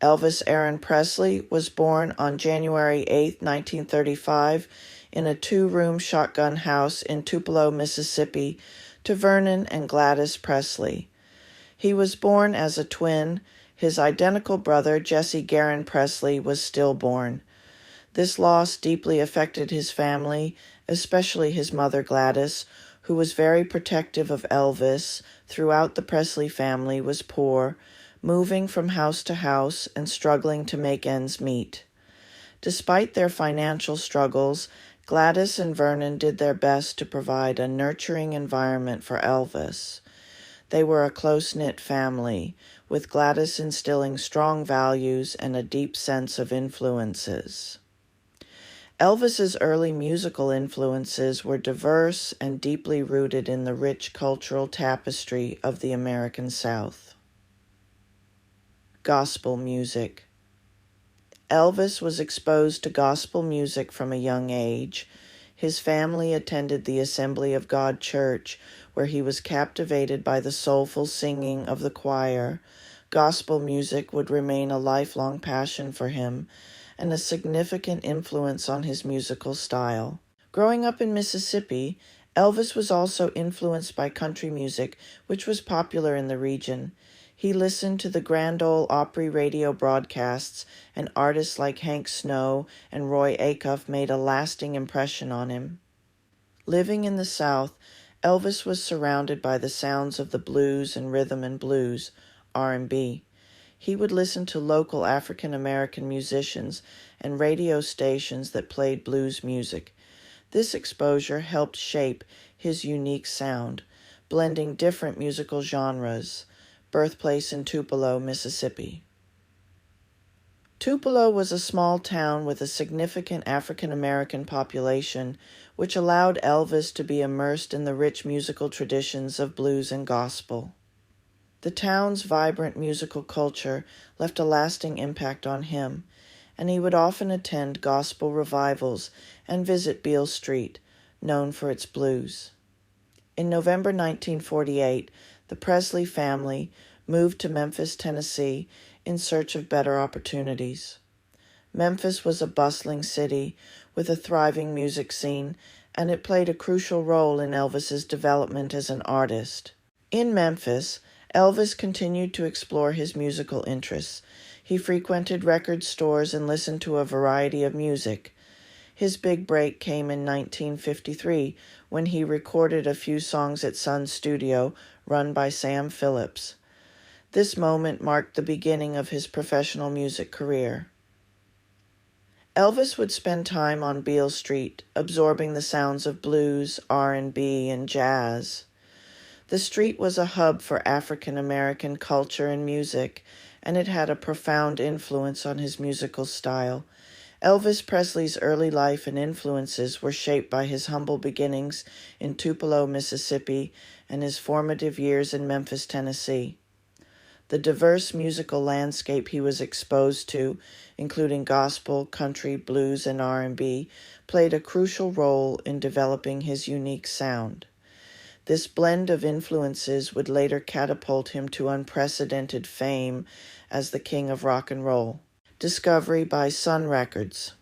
Elvis Aaron Presley was born on January 8, 1935, in a two-room shotgun house in Tupelo, Mississippi, to Vernon and Gladys Presley. He was born as a twin. His identical brother, Jesse Garon Presley, was stillborn. This loss deeply affected his family, especially his mother Gladys, who was very protective of Elvis. Throughout the Presley family was poor, moving from house to house and struggling to make ends meet. Despite their financial struggles, Gladys and Vernon did their best to provide a nurturing environment for Elvis. They were a close-knit family, with Gladys instilling strong values and a deep sense of influences. Elvis's early musical influences were diverse and deeply rooted in the rich cultural tapestry of the American South. Gospel music. Elvis was exposed to gospel music from a young age. His family attended the Assembly of God Church, where he was captivated by the soulful singing of the choir. Gospel music would remain a lifelong passion for him and a significant influence on his musical style. Growing up in Mississippi, Elvis was also influenced by country music, which was popular in the region. He listened to the Grand Ole Opry radio broadcasts, and artists like Hank Snow and Roy Acuff made a lasting impression on him. Living in the South, Elvis was surrounded by the sounds of the blues and rhythm and blues, R&B. He would listen to local African American musicians and radio stations that played blues music. This exposure helped shape his unique sound, blending different musical genres. Birthplace in Tupelo, Mississippi. Tupelo was a small town with a significant African American population, which allowed Elvis to be immersed in the rich musical traditions of blues and gospel. The town's vibrant musical culture left a lasting impact on him, and he would often attend gospel revivals and visit Beal Street, known for its blues. In November 1948, the Presley family moved to Memphis, Tennessee, in search of better opportunities. Memphis was a bustling city with a thriving music scene, and it played a crucial role in Elvis's development as an artist. In Memphis, Elvis continued to explore his musical interests. He frequented record stores and listened to a variety of music. His big break came in 1953 when he recorded a few songs at Sun Studio, run by Sam Phillips. This moment marked the beginning of his professional music career. Elvis would spend time on Beal Street, absorbing the sounds of blues, R&B, and jazz. The street was a hub for African American culture and music, and it had a profound influence on his musical style. Elvis Presley's early life and influences were shaped by his humble beginnings in Tupelo, Mississippi, and his formative years in Memphis, Tennessee. The diverse musical landscape he was exposed to, including gospel, country, blues, and R&B, played a crucial role in developing his unique sound. This blend of influences would later catapult him to unprecedented fame as the king of rock and roll. Discovery by Sun Records.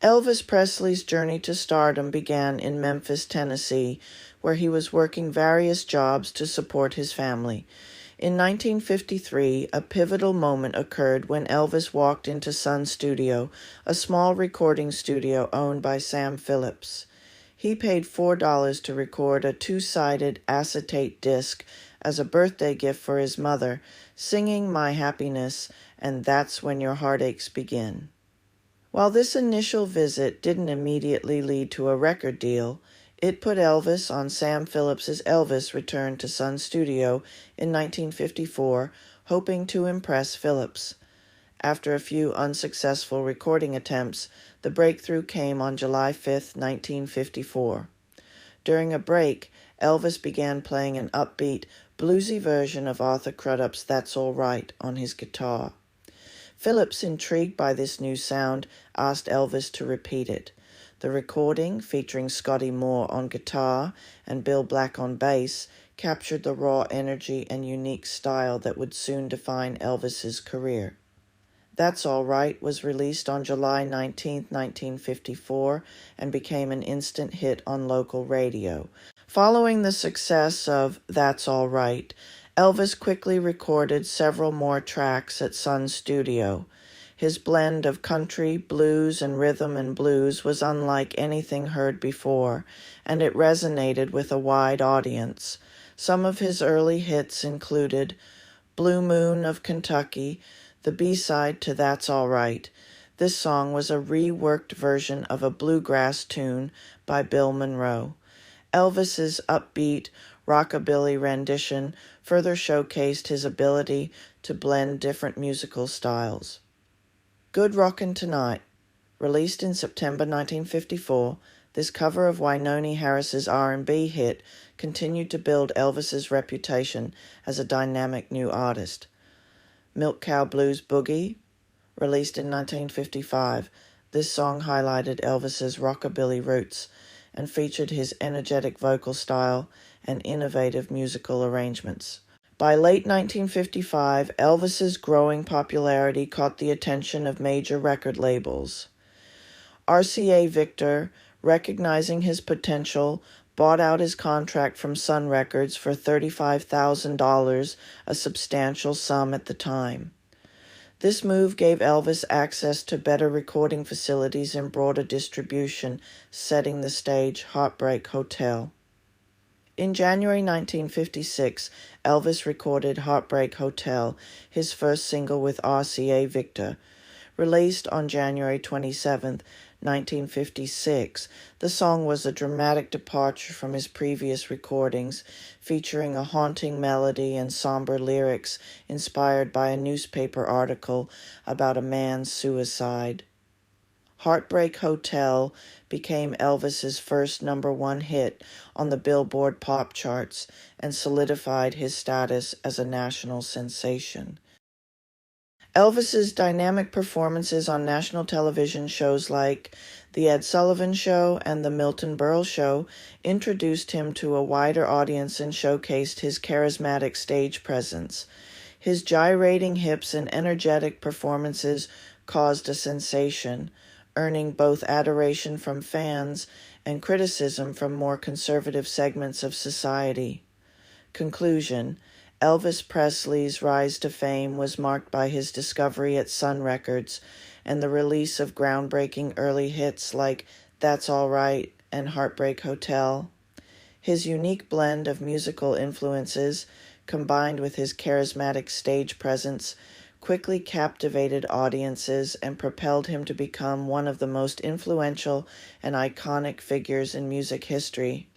Elvis Presley's journey to stardom began in Memphis, Tennessee, where he was working various jobs to support his family. In 1953, a pivotal moment occurred when Elvis walked into Sun Studio, a small recording studio owned by Sam Phillips. He paid $4 to record a two-sided acetate disc as a birthday gift for his mother, singing My Happiness and That's When Your Heartaches Begin. While this initial visit didn't immediately lead to a record deal, it put Elvis on Sam Phillips's Elvis return to Sun Studio in 1954, hoping to impress Phillips. After a few unsuccessful recording attempts, the breakthrough came on July 5, 1954. During a break, Elvis began playing an upbeat, bluesy version of Arthur Crudup's That's All Right on his guitar. Phillips, intrigued by this new sound, asked Elvis to repeat it. The recording, featuring Scotty Moore on guitar and Bill Black on bass, captured the raw energy and unique style that would soon define Elvis's career. That's All Right was released on July 19, 1954, and became an instant hit on local radio. Following the success of That's All Right, Elvis quickly recorded several more tracks at Sun Studio. His blend of country, blues, and rhythm and blues was unlike anything heard before, and it resonated with a wide audience. Some of his early hits included Blue Moon of Kentucky, the B-side to That's All Right. This song was a reworked version of a bluegrass tune by Bill Monroe. Elvis's upbeat, rockabilly rendition further showcased his ability to blend different musical styles. Good Rockin' Tonight, released in September 1954, this cover of Wynonie Harris's R&B hit continued to build Elvis's reputation as a dynamic new artist. Milk Cow Blues Boogie, released in 1955, this song highlighted Elvis's rockabilly roots and featured his energetic vocal style and innovative musical arrangements. By late 1955, Elvis's growing popularity caught the attention of major record labels. RCA Victor, recognizing his potential, bought out his contract from Sun Records for $35,000, a substantial sum at the time. This move gave Elvis access to better recording facilities and broader distribution, setting the stage Heartbreak Hotel. In January 1956, Elvis recorded Heartbreak Hotel, his first single with RCA Victor. Released on January 27, 1956, the song was a dramatic departure from his previous recordings, featuring a haunting melody and somber lyrics inspired by a newspaper article about a man's suicide. Heartbreak Hotel became Elvis's first #1 hit on the Billboard pop charts and solidified his status as a national sensation. Elvis's dynamic performances on national television shows like The Ed Sullivan Show and The Milton Berle Show introduced him to a wider audience and showcased his charismatic stage presence. His gyrating hips and energetic performances caused a sensation, earning both adoration from fans and criticism from more conservative segments of society. Conclusion: Elvis Presley's rise to fame was marked by his discovery at Sun Records and the release of groundbreaking early hits like That's All Right and Heartbreak Hotel. His unique blend of musical influences, combined with his charismatic stage presence, quickly captivated audiences and propelled him to become one of the most influential and iconic figures in music history.